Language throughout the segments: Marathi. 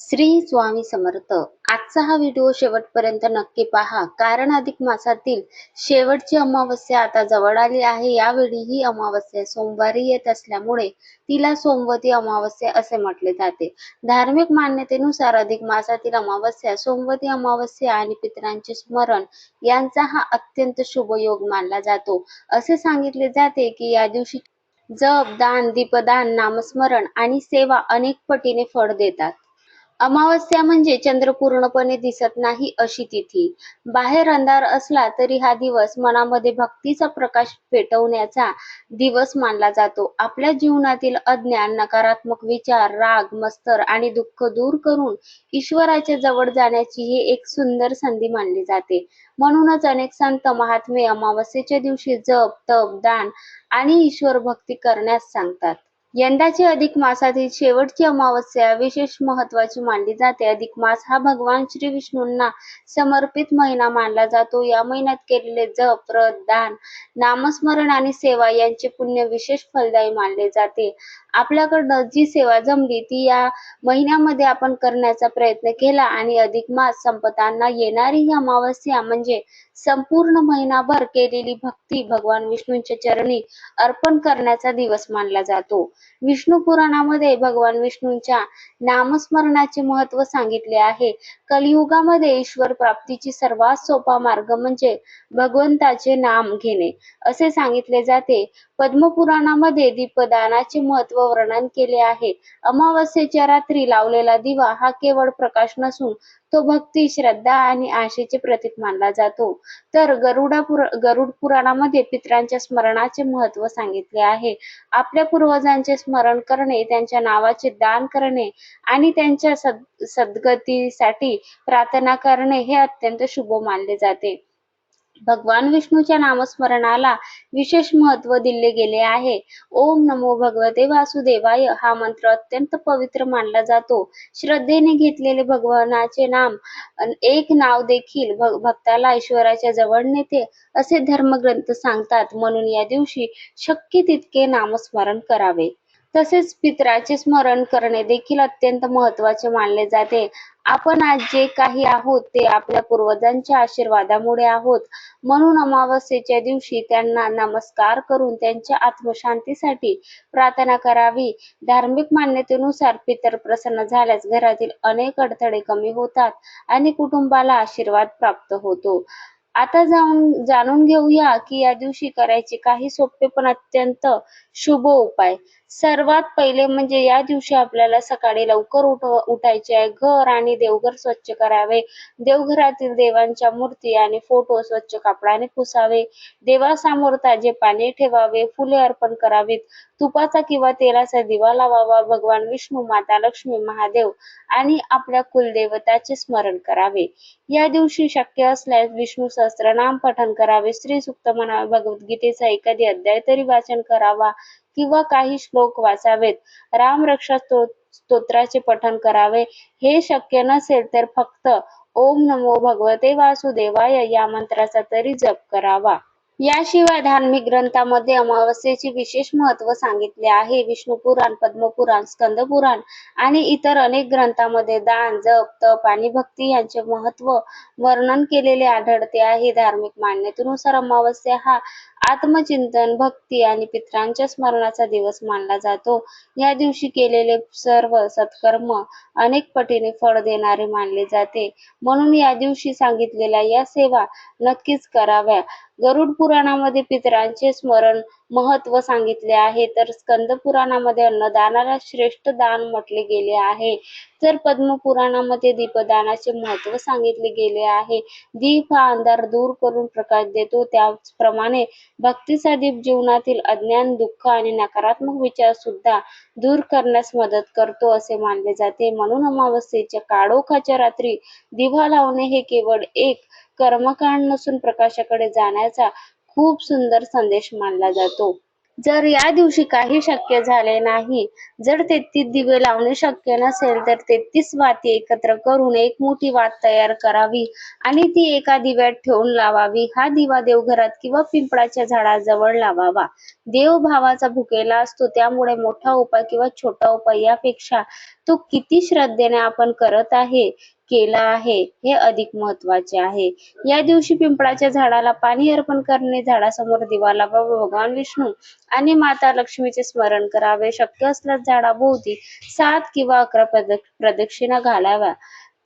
श्री स्वामी समर्थ. आजचा हा व्हिडिओ शेवटपर्यंत नक्की पहा, कारण अधिक मासातील शेवटची अमावस्या आता जवळ आली आहे. यावेळी ही अमावस्या सोमवारी येत असल्यामुळे तिला सोमवती अमावस्या असे म्हटले जाते. धार्मिक मान्यतेनुसार अधिक मासातील अमावस्या सोमवती अमावस्या आणि पितरांचे स्मरण यांचा हा अत्यंत शुभ योग मानला जातो. असे सांगितले जाते की या दिवशी जप, दान, दीपदान, नामस्मरण आणि सेवा अनेक पटीने फळ देतात. अमावस्या म्हणजे चंद्र पूर्णपणे दिसत नाही अशी तिथी. बाहेर अंधार असला तरी हा दिवस मनामध्ये भक्तीचा प्रकाश पेटवण्याचा दिवस मानला जातो. आपल्या जीवनातील अज्ञान, नकारात्मक विचार, राग, मत्सर आणि दुःख दूर करून ईश्वराच्या जवळ जाण्याची ही एक सुंदर संधी मानली जाते. म्हणूनच अनेक संत महात्मे अमावस्येच्या दिवशी जप, तप, दान आणि ईश्वर भक्ती करण्यास सांगतात. यंदाची अधिक मासातील शेवटची अमावस्या विशेष महत्वाची मानली जाते. अधिक मास हा भगवान श्री विष्णूंना समर्पित महिना मानला जातो. या महिन्यात केलेले जप, व्रत, दान, नामस्मरण आणि सेवा यांचे पुण्य विशेष फलदायी मानले जाते. आपल्याकडनं जी सेवा जमली ती या महिन्यामध्ये आपण करण्याचा प्रयत्न केला आणि अधिक मास संपताना येणारी ही अमावस्या म्हणजे संपूर्ण महिनाभर केलेली भक्ती भगवान विष्णूंच्या चरणी अर्पण करण्याचा दिवस मानला जातो. विष्णू पुराणामध्ये भगवान विष्णूंच्या नामस्मरणाचे महत्त्व सांगितले आहे. कलियुगामध्ये ईश्वर प्राप्तीची सर्वात सोपा मार्ग म्हणजे भगवंताचे नाम घेणे असे सांगितले जाते. पद्मपुराणामध्ये दीपदानाचे महत्त्व वर्णन केले आहे. अमावस्येच्या रात्री लावलेला दिवा हा केवळ प्रकाश नसून तो भक्ती, श्रद्धा आणि आशेचे प्रतीक मानला जातो. तर गरुड पुराणामध्ये पितरांच्या स्मरणाचे महत्त्व सांगितले आहे. आपल्या पूर्वजांचे स्मरण करणे, त्यांच्या नावाचे दान करणे आणि त्यांच्या सद्गतीसाठी प्रार्थना करणे हे अत्यंत शुभ मानले जाते. भगवान विष्णूच्या नामस्मरणाला विशेष महत्त्व दिले गेले आहे. ओम नमो भगवते वासुदेवाय हा मंत्र अत्यंत पवित्र मानला जातो. श्रद्धेने घेतलेले भगवानाचे नाम एक नाव देखील भक्ताला ईश्वराच्या जवळ नेते असे धर्मग्रंथ सांगतात. म्हणून या दिवशी शक्य तितके नामस्मरण करावे. तसेच पितराचे स्मरण करणे देखील अत्यंत महत्त्वाचे मानले जाते. आपण आज जे काही आहोत ते आपल्या पूर्वजांच्या आशीर्वादामुळे आहोत. म्हणून अमावस्येच्या दिवशी त्यांना नमस्कार करून त्यांच्या आत्मशांतीसाठी प्रार्थना करावी. धार्मिक मान्यतेनुसार पितर प्रसन्न झाल्यास घरातील अनेक अडथळे कमी होतात आणि कुटुंबाला आशीर्वाद प्राप्त होतो. आता जाणून घेऊया की या दिवशी करायचे काही सोपे पण अत्यंत शुभ उपाय. सर्वात पहिले म्हणजे या दिवशी आपल्याला सकाळी लवकर उठायचे आहे. घर आणि देवघर स्वच्छ करावे. देवघरातील देवांच्या मूर्ती आणि फोटो स्वच्छ कापडाने पुसावे. देवासमोर ताजे पाणी ठेवावे. फुले अर्पण करावीत. तुपाचा किंवा तेलाचा दिवा लावावा. भगवान विष्णू, माता लक्ष्मी, महादेव आणि आपल्या कुलदेवताचे स्मरण करावे. या दिवशी शक्य असल्यास विष्णू सहस्त्रनाम पठण करावे. श्री सूक्त म्हणावे. भगवद्गीतेचा एखादी अध्याय तरी वाचन करावा किंवा काही श्लोक वाचावेत. राम रक्षा स्तोत्राचे पठण करावे. हे शक्य नसेल तर फक्त ओम नमो भगवते वासुदेवाय या मंत्राचा तरी जप करावा. याशिवाय धार्मिक ग्रंथामध्ये अमावस्येचे विशेष महत्त्व सांगितले आहे. विष्णू पुराण, पद्मपुराण, स्कंद पुराण आणि इतर अनेक ग्रंथांमध्ये दान, जप, तप आणि भक्ती यांचे महत्त्व वर्णन केलेले आढळते आहे. धार्मिक मान्यतेनुसार अमावस्या हा आत्मचिंतन, भक्ती आणि पितरांच्या स्मरणाचा दिवस मानला जातो. या दिवशी केलेले सर्व सत्कर्म अनेक पटीने फळ देणारे मानले जाते. म्हणून या दिवशी सांगितलेल्या या सेवा नक्कीच कराव्या. गरुड पुराणामध्ये पितरांचे स्मरण महत्त्व सांगितले आहे, तर स्कंद पुराणामध्ये अन्नदानाला श्रेष्ठ दान म्हटले गेले आहे. तर पद्मपुराणामध्ये दीपदानाचे महत्त्व सांगितले गेले आहे. दीप हा अंधार दूर करून प्रकाश देतो. त्याचप्रमाणे भक्तीचा दीप जीवनातील अज्ञान, दुःख आणि नकारात्मक विचार सुद्धा दूर करण्यास मदत करतो असे मानले जाते. म्हणून अमावस्येच्या काळोखाच्या रात्री दिवा लावणे हे केवळ एक कर्मकांड नसून प्रकाशाकडे जाण्याचा खूप सुंदर संदेश मानला जातो. जर या दिवशी काही शक्य झाले नाही, जर 33 दिवे लावणे शक्य नसेल, तर 33 वाती एकत्र करून एक मोठी वात तयार करावी आणि ती एका दिव्यात ठेवून लावावी. हा दिवा देवघरात किंवा पिंपळाच्या झाडाजवळ लावावा. देव भावाचा भुकेला असतो, त्यामुळे मोठा उपाय किंवा छोटा उपाय यापेक्षा तो किती श्रद्धेने आपण करत आहे, केला आहे, हे अधिक महत्वाचे आहे. या दिवशी पिंपळाच्या झाडाला पाणी अर्पण करणे, झाडासमोर दिवा लावावा, भगवान विष्णू आणि माता लक्ष्मीचे स्मरण करावे. शक्य असल्यास झाडाभोवती 7 किंवा 11 प्रदक्षिणा घालाव्या.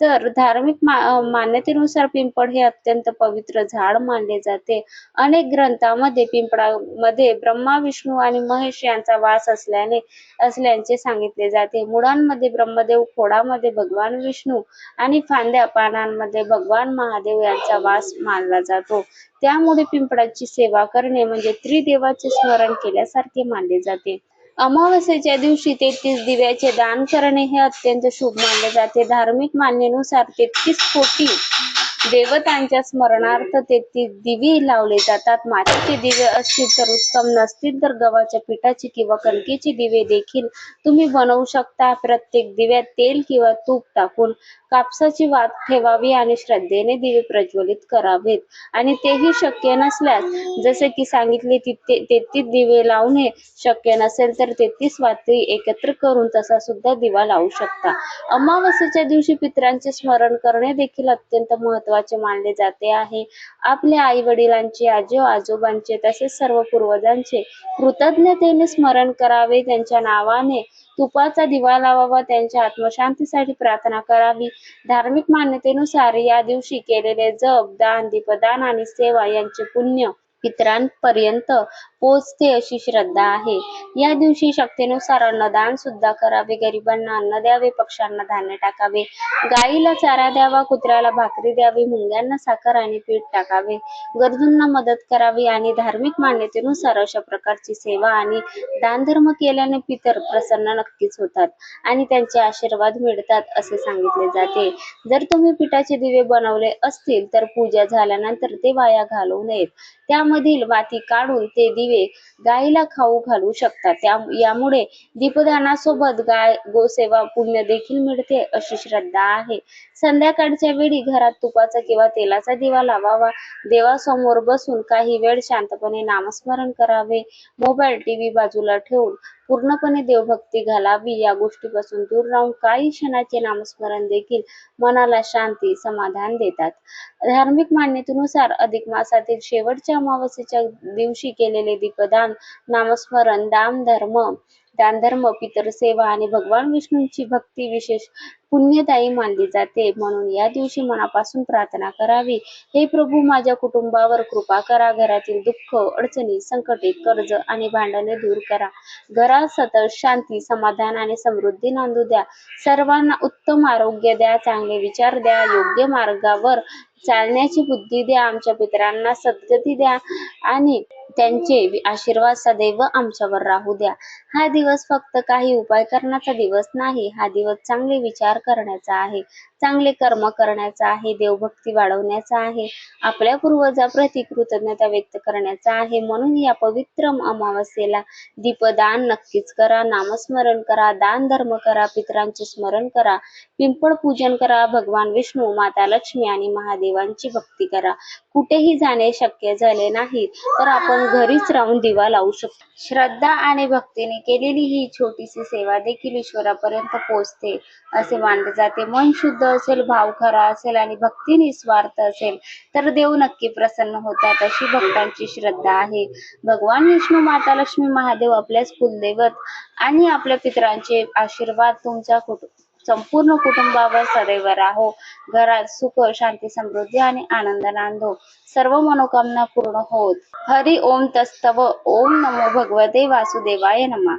तर धार्मिक मान्यतेनुसार पिंपळ हे अत्यंत पवित्र झाड मानले जाते. अनेक ग्रंथांमध्ये पिंपळामध्ये ब्रह्मा, विष्णू आणि महेश यांचा वास असल्याचे सांगितले जाते. मुळांमध्ये ब्रह्मदेव, खोडामध्ये भगवान विष्णू आणि फांद्या पानांमध्ये भगवान महादेव यांचा वास मानला जातो. त्यामुळे पिंपळाची सेवा करणे म्हणजे त्रिदेवाचे स्मरण केल्यासारखे मानले जाते. अमावस्येच्या दिवशी 33 दिव्याचे दान करणे हे अत्यंत शुभ मानले जाते. धार्मिक मान्यतेनुसार 33 कोटी देवतांच्या स्मरणार्थ 33 दिवे लावले जातात. मातीचे दिवे असतील तर उत्तम, नसतील तर गव्हाच्या पिठाचे किंवा कणकेचे दिवे देखील तुम्ही बनवू शकता. प्रत्येक दिव्यात तेल किंवा तूप टाकून कापसाची वात ठेवावी आणि श्रद्धेने दिवे प्रज्वलित करावेत. आणि तेही शक्य नसल्यास, जसे की सांगितले, 33 दिवे लावणे शक्य नसेल तर 33 वाती एकत्र करून तसा सुद्धा दिवा लावू शकता. अमावस्येच्या दिवशी पितरांचे स्मरण करणे देखील अत्यंत महत्त्वाचे मानले जाते आहे. आपल्या आई वडिलांचे, आजी आजोबांचे तसेच सर्व पूर्वजांचे कृतज्ञतेने स्मरण करावे. त्यांच्या नावाने तुपाचा दिवा लावावा, त्यांच्या आत्मशांतीसाठी प्रार्थना करावी. धार्मिक मान्यतेनुसार या दिवशी केलेले जप, दान, दीपदान आणि सेवा यांचे पुण्य पितरांपर्यंत पोचते अशी श्रद्धा आहे. या दिवशी शक्तीनुसार अन्नदान सुद्धा करावे. गरिबांना अन्न द्यावे, पक्ष्यांना धान्य टाकावे, गाईला चारा द्यावा, कुत्र्याला भाकरी द्यावी, मुंग्यांना साखर आणि पीठ टाकावे, गरजूंना मदत करावी. आणि धार्मिक मान्यतेनुसार अशा प्रकारची सेवा आणि दानधर्म केल्याने पितर प्रसन्न नक्कीच होतात आणि त्यांचे आशीर्वाद मिळतात असे सांगितले जाते. जर तुम्ही पिठाचे दिवे बनवले असतील तर पूजा झाल्यानंतर ते वाया घालवू नयेत. त्यामधील वाती काढून ते दिवे गायीला खाऊ घालू शकतात. यामुळे दीपदानासोबत गोसेवा पुण्य देखील मिळते अशी श्रद्धा आहे. संध्याकाळच्या वेळी घरात तुपाचा किंवा तेलाचा दिवा लावावा. देवासमोर बसून काही वेळ शांतपणे नामस्मरण करावे. मोबाईल, टीव्ही बाजूला ठेवून पूर्णपणे देवभक्ती घालावी. या गोष्टीपासून दूर राहून काही क्षणाचे नामस्मरण देखील मनाला शांती, समाधान देतात. धार्मिक मान्यतेनुसार अधिक मासातील शेवटच्या अमावस्येच्या दिवशी केलेले दीपदान, नामस्मरण, दानधर्म, पितर सेवा आणि भगवान विष्णूंची भक्ती विशेष पुण्यदायी मानली जाते. म्हणून या दिवशी मनापासून प्रार्थना करावी, हे प्रभू माझ्या कुटुंबावर कृपा करा, घरातील दुःख, अडचणी, संकटे, कर्ज आणि भांडणे दूर करा, घरात सतत शांती, समाधान आणि समृद्धी नांदू द्या, सर्वांना उत्तम आरोग्य द्या, चांगले विचार द्या, योग्य मार्गावर चालण्याची बुद्धी द्या, आमच्या पितरांना सद्गती द्या आणि त्यांचे आशीर्वाद सदैव आमच्यावर राहू द्या. हा दिवस फक्त काही उपाय करण्याचा दिवस नाही, हा दिवस चांगले विचार करण्याचा आहे, चांगले कर्म करण्याचा आहे, देवभक्ती वाढवण्याचा आहे, आपल्या पूर्वजाप्रती कृतज्ञता व्यक्त करण्याचा आहे. म्हणून या पवित्र अमावस्येला दीपदान नक्कीच करा, नामस्मरण करा, दान धर्म करा, पितरांचे स्मरण करा, पिंपळ पूजन करा, भगवान विष्णू, माता लक्ष्मी आणि महादेवांची भक्ती करा. कुठेही जाणे शक्य झाले नाही तर आपण घरीच राहून दिवा लावू शकतो. श्रद्धा आणि भक्तीने केलेली ही छोटीशी सेवा देखील ईश्वरापर्यंत पोहोचते असे मानले जाते. मन शुद्ध असेल, भाव खरा असेल आणि भक्ती निस्वार्थ असेल तर देव नक्की प्रसन्न होतात अशी भक्तांची श्रद्धा आहे. भगवान विष्णू, माता लक्ष्मी, महादेव आपल्याच कुलदैवत आणि आपल्या पितरांचे आशीर्वाद तुमच्या संपूर्ण कुटुंबावर सदैव राहो. घरात सुख, शांती, समृद्धी आणि आनंद नांदो. सर्व मनोकामना पूर्ण होत. हरि ओम तत्सव. ओम नमो भगवते वासुदेवाय नमः.